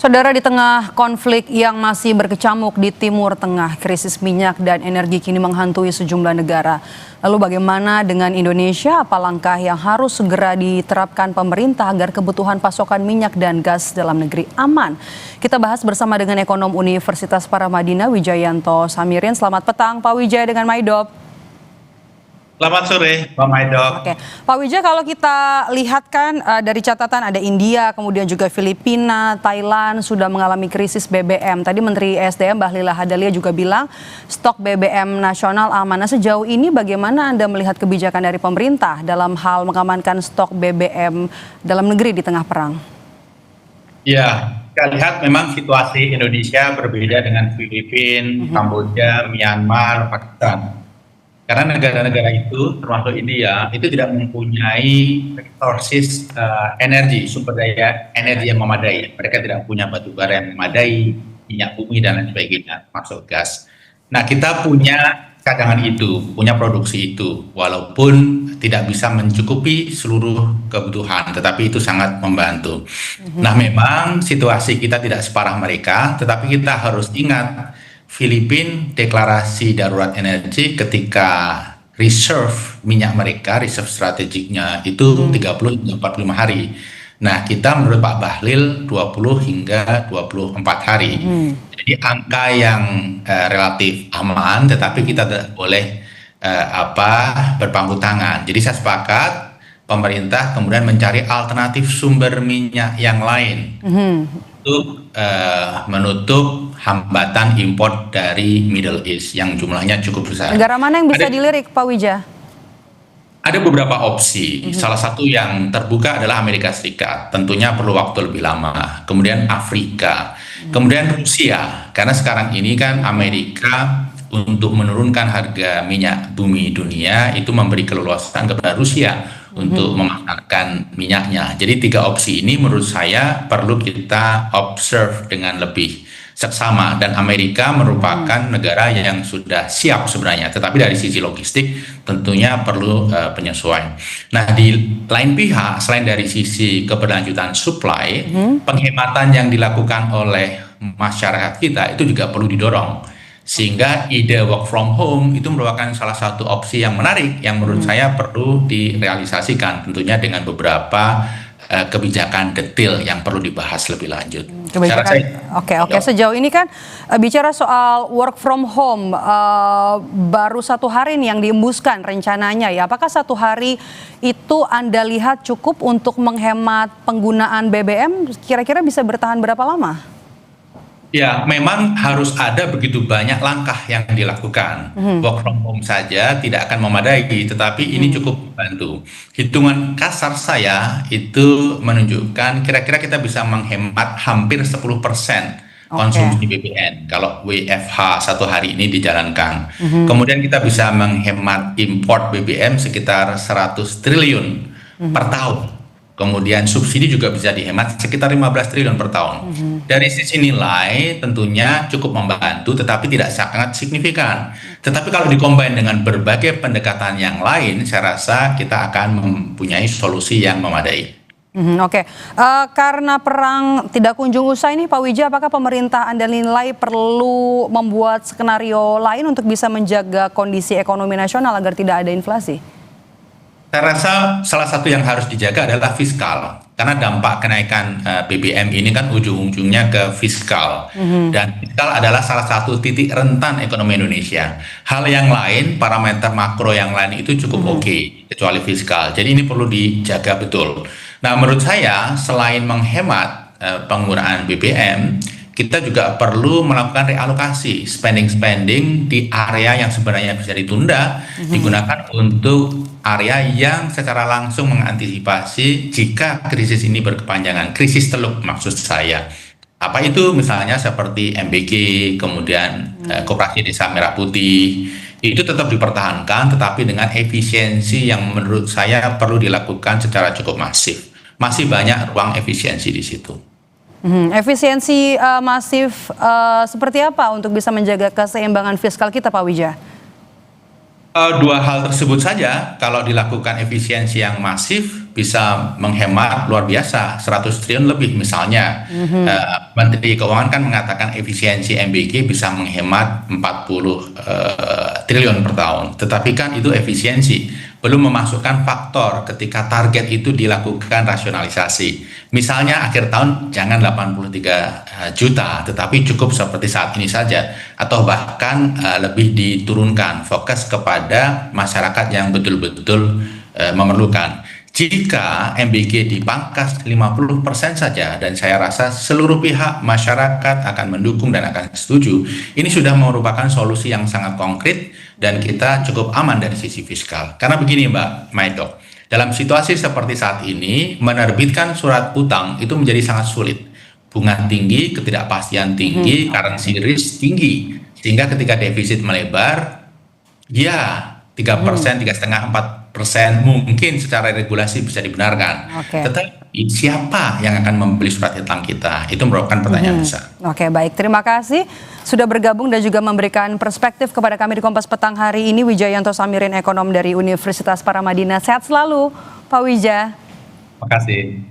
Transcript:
Saudara, di tengah konflik yang masih berkecamuk di Timur Tengah, krisis minyak dan energi kini menghantui sejumlah negara. Lalu bagaimana dengan Indonesia? Apa langkah yang harus segera diterapkan pemerintah agar kebutuhan pasokan minyak dan gas dalam negeri aman? Kita bahas bersama dengan ekonom Universitas Paramadina, Wijayanto Samirin. Selamat petang, Pak Wijaya dengan Maidop. Selamat sore, Pak Maidop. Oke, Pak Wijaya, kalau kita lihat kan dari catatan ada India, kemudian juga Filipina, Thailand sudah mengalami krisis BBM. Tadi Menteri SDM Bahlil Lahadalia juga bilang stok BBM nasional aman. Nah, sejauh ini bagaimana Anda melihat kebijakan dari pemerintah dalam hal mengamankan stok BBM dalam negeri di tengah perang? Ya, kita lihat memang situasi Indonesia berbeda dengan Filipina, Kamboja, Myanmar, Pakistan. Karena negara-negara itu, termasuk India, itu tidak mempunyai resources energi, sumber daya energi yang memadai. Mereka tidak punya batu bara yang memadai, minyak bumi, dan lain sebagainya, masuk gas. Nah, kita punya cadangan itu, punya produksi itu, walaupun tidak bisa mencukupi seluruh kebutuhan, tetapi itu sangat membantu. Nah, memang situasi kita tidak separah mereka, tetapi kita harus ingat, Filipina deklarasi darurat energi ketika reserve minyak mereka, reserve strategiknya itu 30-45 hari. Nah, kita menurut Pak Bahlil 20 hingga 24 hari. Jadi angka yang relatif aman, tetapi kita tidak boleh berpangku tangan. Jadi saya sepakat pemerintah kemudian mencari alternatif sumber minyak yang lain untuk menutup hambatan impor dari Middle East yang jumlahnya cukup besar. Negara mana yang bisa dilirik, Pak Wijaya? Ada beberapa opsi. Salah satu yang terbuka adalah Amerika Serikat. Tentunya perlu waktu lebih lama. Kemudian Afrika. Kemudian Rusia. Karena sekarang ini kan Amerika untuk menurunkan harga minyak bumi dunia itu memberi keleluasan kepada Rusia untuk memasarkan minyaknya. Jadi 3 opsi ini menurut saya perlu kita observe dengan lebih seksama, dan Amerika merupakan negara yang sudah siap sebenarnya, tetapi dari sisi logistik tentunya perlu penyesuaian. Nah, di lain pihak, selain dari sisi keberlanjutan supply, penghematan yang dilakukan oleh masyarakat kita itu juga perlu didorong, sehingga ide work from home itu merupakan salah satu opsi yang menarik yang menurut saya perlu direalisasikan, tentunya dengan beberapa kebijakan detail yang perlu dibahas lebih lanjut. Oke. Sejauh ini kan bicara soal work from home, baru 1 hari nih yang diembuskan rencananya ya. Apakah 1 hari itu Anda lihat cukup untuk menghemat penggunaan BBM? Kira-kira bisa bertahan berapa lama? Ya, memang harus ada begitu banyak langkah yang dilakukan. Work from home saja tidak akan memadai, tetapi ini cukup membantu. Hitungan kasar saya itu menunjukkan kira-kira kita bisa menghemat hampir 10% konsumsi BBM kalau WFH 1 hari ini dijalankan. Kemudian kita bisa menghemat import BBM sekitar 100 triliun per tahun. Kemudian subsidi juga bisa dihemat sekitar 15 triliun per tahun. Dari sisi nilai tentunya cukup membantu, tetapi tidak sangat signifikan. Tetapi kalau dikombin dengan berbagai pendekatan yang lain, saya rasa kita akan mempunyai solusi yang memadai. Karena perang tidak kunjung usai nih Pak Wijaya, apakah pemerintah Anda nilai perlu membuat skenario lain untuk bisa menjaga kondisi ekonomi nasional agar tidak ada inflasi? Saya rasa salah satu yang harus dijaga adalah fiskal, karena dampak kenaikan BBM ini kan ujung-ujungnya ke fiskal, dan fiskal adalah salah satu titik rentan ekonomi Indonesia. Hal yang lain, parameter makro yang lain itu cukup oke, kecuali fiskal. Jadi ini perlu dijaga betul. Nah, menurut saya selain menghemat penggunaan BBM, kita juga perlu melakukan realokasi spending di area yang sebenarnya bisa ditunda, digunakan untuk area yang secara langsung mengantisipasi jika krisis ini berkepanjangan, krisis teluk maksud saya. Apa itu? Misalnya seperti MBG, kemudian Koperasi Desa Merah Putih, itu tetap dipertahankan, tetapi dengan efisiensi yang menurut saya perlu dilakukan secara cukup masif. Masih banyak ruang efisiensi di situ. Efisiensi masif seperti apa untuk bisa menjaga keseimbangan fiskal kita, Pak Wijaya? Dua hal tersebut saja, kalau dilakukan efisiensi yang masif, bisa menghemat luar biasa, 100 triliun lebih misalnya. Menteri Keuangan kan mengatakan efisiensi MBG bisa menghemat 40 triliun per tahun. Tetapi kan itu efisiensi, belum memasukkan faktor ketika target itu dilakukan rasionalisasi. Misalnya akhir tahun jangan 83 juta, tetapi cukup seperti saat ini saja. Atau bahkan lebih diturunkan, fokus kepada masyarakat yang betul-betul memerlukan. Jika MBG dipangkas 50% saja, dan saya rasa seluruh pihak masyarakat akan mendukung dan akan setuju, ini sudah merupakan solusi yang sangat konkret dan kita cukup aman dari sisi fiskal. Karena begini Mbak Maido, dalam situasi seperti saat ini, menerbitkan surat utang itu menjadi sangat sulit. Bunga tinggi, ketidakpastian tinggi, currency risk tinggi. Sehingga ketika defisit melebar, ya 3%, 3,5-4% mungkin secara regulasi bisa dibenarkan. Tetapi siapa yang akan membeli surat utang kita? Itu merupakan pertanyaan besar. Oke, baik. Terima kasih sudah bergabung dan juga memberikan perspektif kepada kami di Kompas Petang hari ini. Wijayanto Samirin, ekonom dari Universitas Paramadina. Sehat selalu, Pak Wija. Terima kasih.